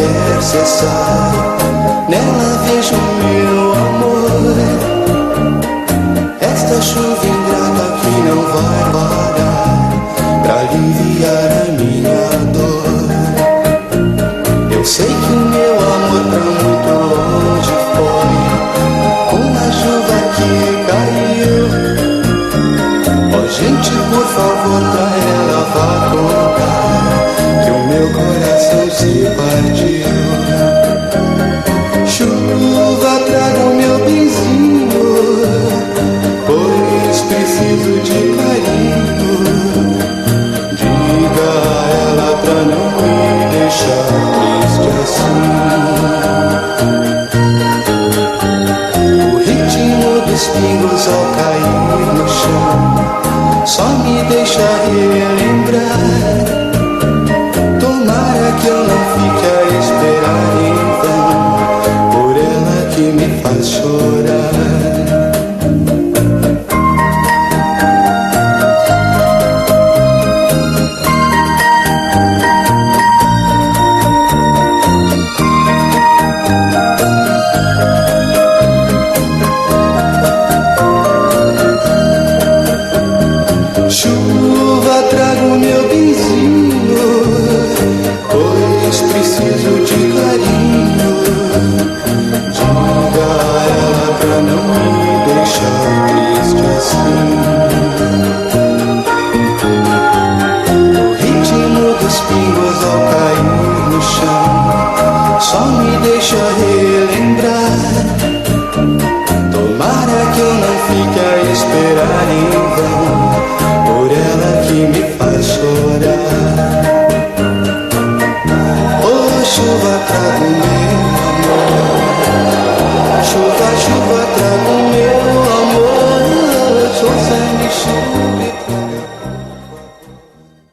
quer cessar. Nela vejo meu amor, esta chuva ingrata que não vai parar pra aliviar a minha dor. Eu sei que o meu amor pra muito longe foi, como a chuva que caiu. Ó gente, por favor, pra ela vá contar que o meu coração se partiu. Chuva, traga o meu benzinho, pois preciso de carinho. Diga a ela pra não me deixar triste assim. O ritmo dos pingos ao cair no chão só me deixa relembrar. Tomara que eu não fique a esperar em vão por ela que me faz chorar. Chuva, traga o meu benzinho, pois preciso de carinho. Diga a ela pra não me deixar triste assim. O ritmo dos pingos ao cair no chão só me deixa relembrar. Tomara que eu não fique a esperar em vão por ela que me faz chorar. Oh, chuva, traga o meu amor. Chuva, chuva, traga o meu amor. Sou saindo.